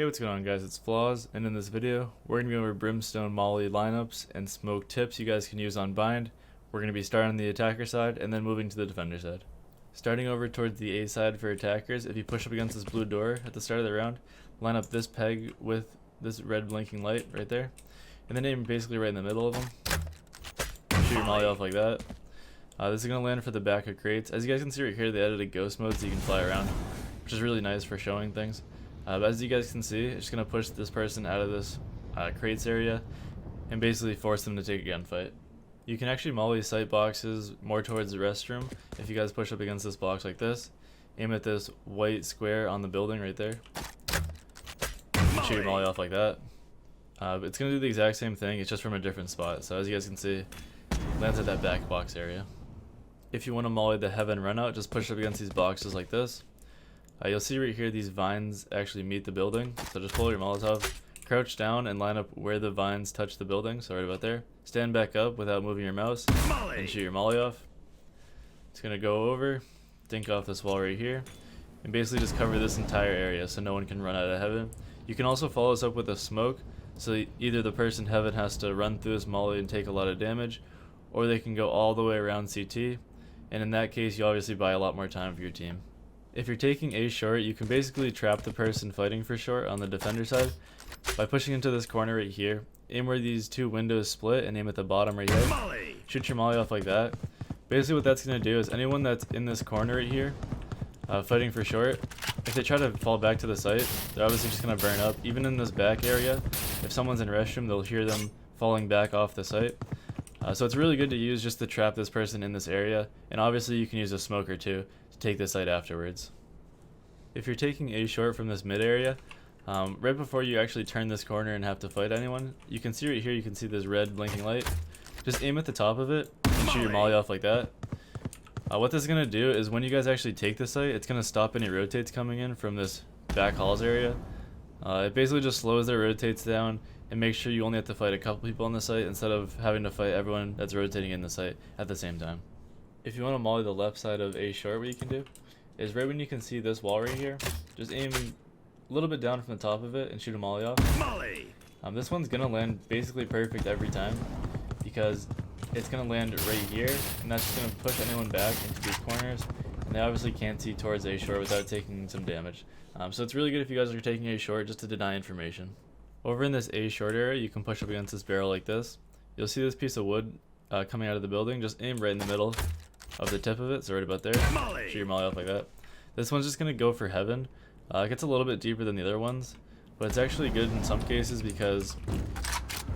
Hey, what's going on, guys? It's Flaws, and in this video we're going to go over Brimstone Molly lineups and smoke tips you guys can use on bind. We're going to be starting on the attacker side and then moving to the defender side. Starting over towards the A side for attackers, if you push up against this blue door at the start of the round, line up this peg with this red blinking light right there, and then aim basically right in the middle of them. Shoot your molly off like that. This is going to land for the back of crates. As you guys can see right here, they added a ghost mode so you can fly around, which is really nice for showing things. But as you guys can see, it's just going to push this person out of this crates area and basically force them to take a gunfight. You can actually molly sight boxes more towards the restroom if you guys push up against this box like this. Aim at this white square on the building right there. And shoot your molly off like that. It's going to do the exact same thing, it's just from a different spot. So as you guys can see, lands at that back box area. If you want to molly the heaven run out, just push up against these boxes like this. You'll see right here these vines actually meet the building, so just pull your Molotov, crouch down and line up where the vines touch the building, so right about there. Stand back up without moving your mouse and shoot your molly off. It's going to go over, dink off this wall right here, and basically just cover this entire area so no one can run out of heaven. You can also follow this up with a smoke, so either the person heaven has to run through this molly and take a lot of damage, or they can go all the way around CT, and in that case you obviously buy a lot more time for your team. If you're taking A short, you can basically trap the person fighting for short on the defender side by pushing into this corner right here. Aim where these two windows split and aim at the bottom right here. Shoot your molly off like that. Basically what that's going to do is anyone that's in this corner right here fighting for short, if they try to fall back to the site, they're obviously just going to burn up. Even in this back area, if someone's in restroom, they'll hear them falling back off the site. So it's really good to use just to trap this person in this area, and obviously you can use a smoker too to take the site afterwards. If you're taking A short from this mid area, right before you actually turn this corner and have to fight anyone, you can see right here, you can see this red blinking light. Just aim at the top of it and shoot your molly off like that. What this is going to do is when you guys actually take the site, it's going to stop any rotates coming in from this back halls area. It basically just slows their rotates down and make sure you only have to fight a couple people on the site instead of having to fight everyone that's rotating in the site at the same time. If you want to molly the left side of A short, what you can do is right when you can see this wall right here, just aim a little bit down from the top of it and shoot a molly off. This one's going to land basically perfect every time because it's going to land right here, and that's just going to push anyone back into these corners, and they obviously can't see towards A short without taking some damage. So it's really good if you guys are taking A short just to deny information. Over in this A short area, you can push up against this barrel like this. You'll see this piece of wood coming out of the building. Just aim right in the middle of the tip of it, so right about there. Shoot your molly off like that. This one's just going to go for heaven. It gets a little bit deeper than the other ones, but it's actually good in some cases because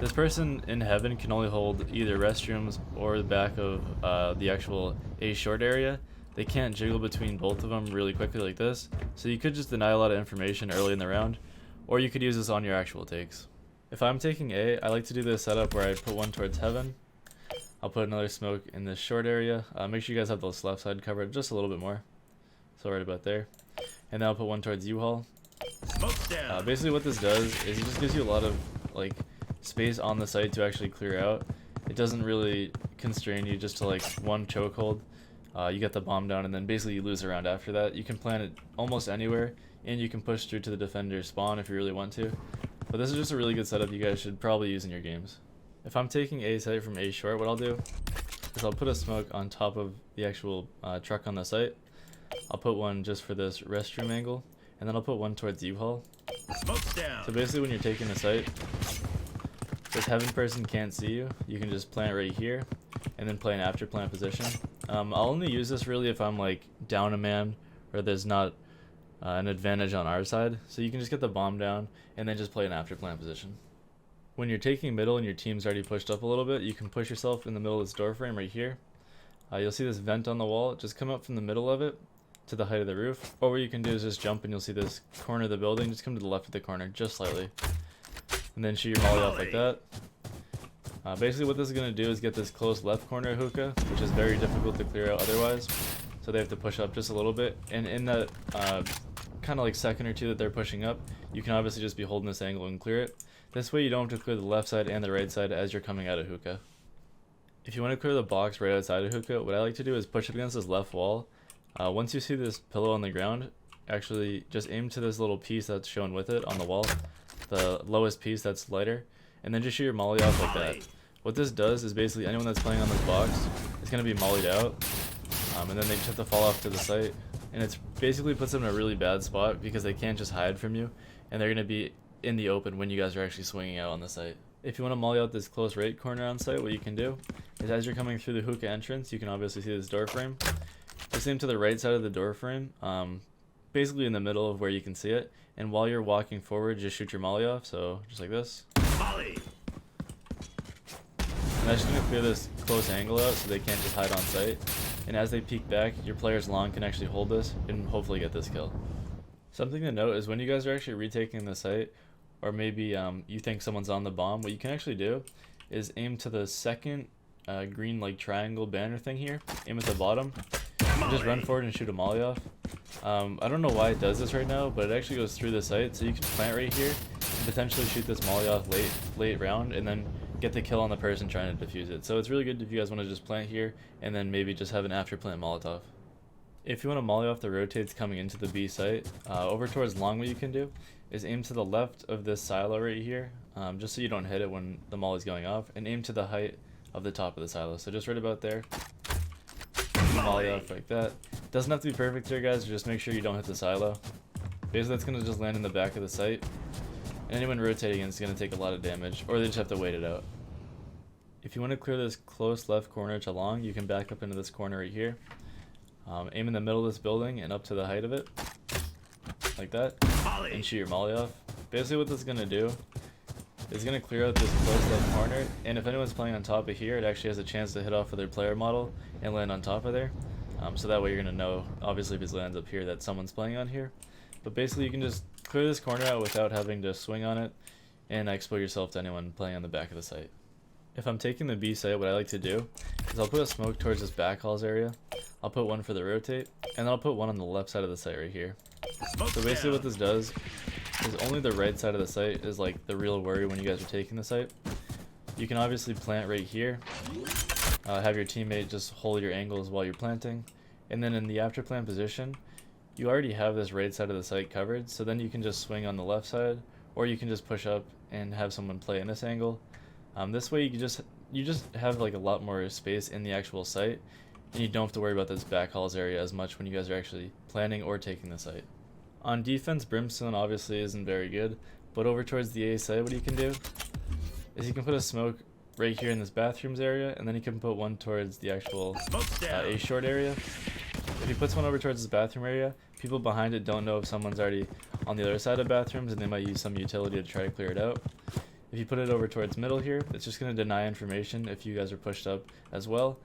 this person in heaven can only hold either restrooms or the back of the actual A short area. They can't jiggle between both of them really quickly like this, so you could just deny a lot of information early in the round, or you could use this on your actual takes. If I'm taking A, I like to do this setup where I put one towards heaven. I'll put another smoke in this short area. Make sure you guys have this left side covered just a little bit more. So right about there. And then I'll put one towards U-Haul. Basically what this does is it just gives you a lot of space on the site to actually clear out. It doesn't really constrain you just to one chokehold. You get the bomb down and then basically you lose a round after that. You can plant it almost anywhere, and you can push through to the defender's spawn if you really want to. But this is just a really good setup you guys should probably use in your games. If I'm taking A site from A short, what I'll do is I'll put a smoke on top of the actual truck on the site. I'll put one just for this restroom angle, and then I'll put one towards U-Haul. So basically when you're taking the site, this heaven person can't see you. You can just plant right here, and then play an after plant position. I'll only use this really if I'm down a man, or there's not an advantage on our side. So you can just get the bomb down, and then just play an after plant position. When you're taking middle and your team's already pushed up a little bit, you can push yourself in the middle of this door frame right here. You'll see this vent on the wall. Just come up from the middle of it to the height of the roof. Or what you can do is just jump and you'll see this corner of the building. Just come to the left of the corner, just slightly. And then shoot your molly off like that. Basically what this is going to do is get this close left corner of hookah, which is very difficult to clear out otherwise. So they have to push up just a little bit. And in that kind of second or two that they're pushing up, you can obviously just be holding this angle and clear it. This way you don't have to clear the left side and the right side as you're coming out of hookah. If you want to clear the box right outside of hookah, what I like to do is push up against this left wall. Once you see this pillow on the ground, actually just aim to this little piece that's shown with it on the wall, the lowest piece that's lighter, and then just shoot your molly off like that. What this does is basically anyone that's playing on this box is going to be mollied out, and then they just have to fall off to the site, and it's basically puts them in a really bad spot because they can't just hide from you, and they're going to be in the open when you guys are actually swinging out on the site. If you want to molly out this close right corner on site, what you can do is as you're coming through the hookah entrance, you can obviously see this door frame. Just aim to the right side of the door frame, basically in the middle of where you can see it, and while you're walking forward, just shoot your molly off, so just like this. Molly! And that's just going to clear this close angle out so they can't just hide on site. And as they peek back, your player's long can actually hold this and hopefully get this kill. Something to note is when you guys are actually retaking the site, or maybe you think someone's on the bomb, what you can actually do is aim to the second green like triangle banner thing here, aim at the bottom, and just run forward and shoot a molly off. I don't know why it does this right now, but it actually goes through the site, so you can plant right here and potentially shoot this molly off late round and then get the kill on the person trying to defuse it. So it's really good if you guys want to just plant here and then maybe just have an after plant Molotov. If you want to molly off the rotates coming into the B site, over towards long, what you can do is aim to the left of this silo right here, just so you don't hit it when the molly's going off, and aim to the height of the top of the silo. So just right about there. Molly off like that. Doesn't have to be perfect here, guys, just make sure you don't hit the silo. Basically that's going to just land in the back of the site, and anyone rotating is going to take a lot of damage, or they just have to wait it out. If you want to clear this close left corner to long, you can back up into this corner right here. Aim in the middle of this building and up to the height of it, like that, and shoot your molly off. Basically what this is going to do is going to clear out this close left corner, and if anyone's playing on top of here, it actually has a chance to hit off of their player model and land on top of there. So that way you're going to know, obviously if it lands up here, that someone's playing on here. But basically you can just clear this corner out without having to swing on it and expose yourself to anyone playing on the back of the site. If I'm taking the B site, what I like to do is I'll put a smoke towards this back halls area. I'll put one for the rotate, and then I'll put one on the left side of the site right here. So basically what this does is only the right side of the site is like the real worry when you guys are taking the site. You can obviously plant right here, have your teammate just hold your angles while you're planting, and then in the after plant position, you already have this right side of the site covered, so then you can just swing on the left side, or you can just push up and have someone play in this angle. This way you just have like a lot more space in the actual site, and you don't have to worry about this back halls area as much when you guys are actually planning or taking the site. On defense, Brimstone obviously isn't very good, but over towards the A site, what you can do is you can put a smoke right here in this bathrooms area, and then you can put one towards the actual A short area. If he puts one over towards this bathroom area, people behind it don't know if someone's already on the other side of bathrooms, and they might use some utility to try to clear it out. If you put it over towards middle here, it's just going to deny information if you guys are pushed up as well.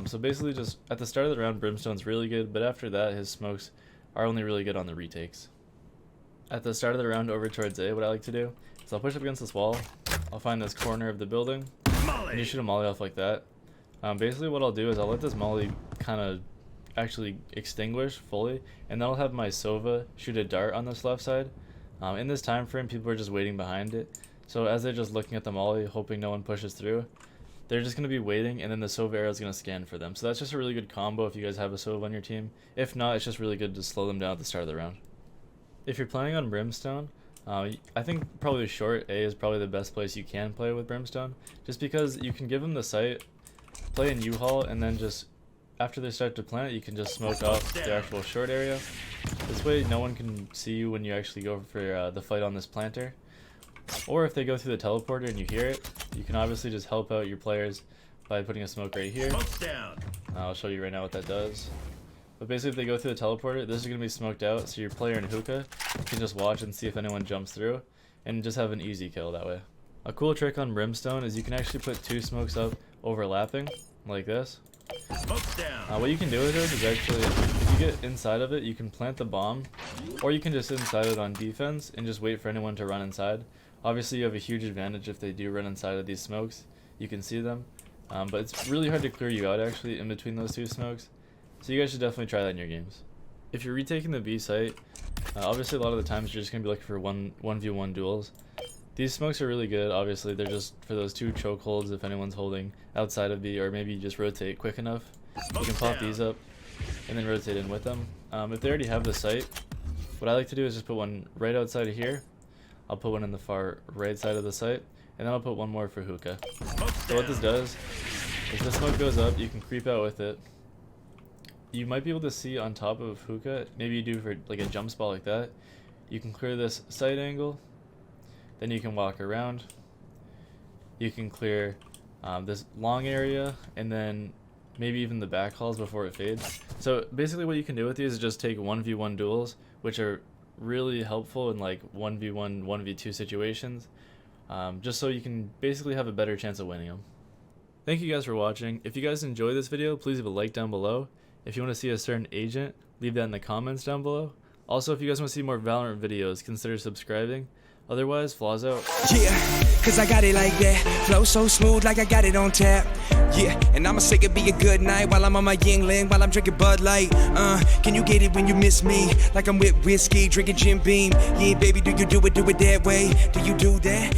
So basically just at the start of the round, Brimstone's really good, but after that his smokes are only really good on the retakes. At the start of the round over towards A, what I like to do is I'll push up against this wall, I'll find this corner of the building, and you shoot a molly off like that. Basically what I'll do is I'll let this molly kind of actually extinguish fully, and then I'll have my Sova shoot a dart on this left side. In this time frame, people are just waiting behind it, so as they're just looking at the molly hoping no one pushes through, they're just going to be waiting, and then the Sova arrow is going to scan for them. So that's just a really good combo if you guys have a Sova on your team. If not, it's just really good to slow them down at the start of the round. If you're planning on Brimstone, I think probably short A is probably the best place you can play with Brimstone, just because you can give them the site, play in U-Haul, and then just after they start to plant, you can just smoke off the actual short area. This way no one can see you when you actually go for the fight on this planter. Or if they go through the teleporter and you hear it, you can obviously just help out your players by putting a smoke right here. I'll show you right now what that does. But basically if they go through the teleporter, this is going to be smoked out, so your player in hookah can just watch and see if anyone jumps through, and just have an easy kill that way. A cool trick on Brimstone is you can actually put two smokes up overlapping, like this. What you can do with it is actually, if you get inside of it, you can plant the bomb, or you can just sit inside it on defense and just wait for anyone to run inside. Obviously you have a huge advantage if they do run inside of these smokes, you can see them, but it's really hard to clear you out actually in between those two smokes, so you guys should definitely try that in your games. If you're retaking the B site, obviously a lot of the times you're just going to be looking for 1v1 duels. These smokes are really good, obviously they're just for those two chokeholds if anyone's holding outside of B, or maybe you just rotate quick enough. You can pop these up and then rotate in with them. If they already have the site, What I like to do is just put one right outside of here. I'll put one in the far right side of the site, and then I'll put one more for hookah. So what this does, if the smoke goes up, you can creep out with it. You might be able to see on top of hookah, maybe you do for like a jump spot like that. You can clear this side angle, then you can walk around. You can clear this long area, and then maybe even the back halls before it fades. So basically what you can do with these is just take 1v1 duels, which are really helpful in like 1v1, 1v2 situations, just so you can basically have a better chance of winning them. Thank you guys for watching. If you guys enjoyed this video, please leave a like down below. If you want to see a certain agent, leave that in the comments down below. Also, if you guys want to see more Valorant videos, consider subscribing. Otherwise, flaws out. Yeah, cause I got it like that. Flow so smooth like I got it on tap. Yeah, and I'ma say it be a good night while I'm on my Yingling, while I'm drinking Bud Light. Can you get it when you miss me? Like I'm with whiskey, drinking Jim Beam. Yeah, baby, do you do it that way? Do you do that?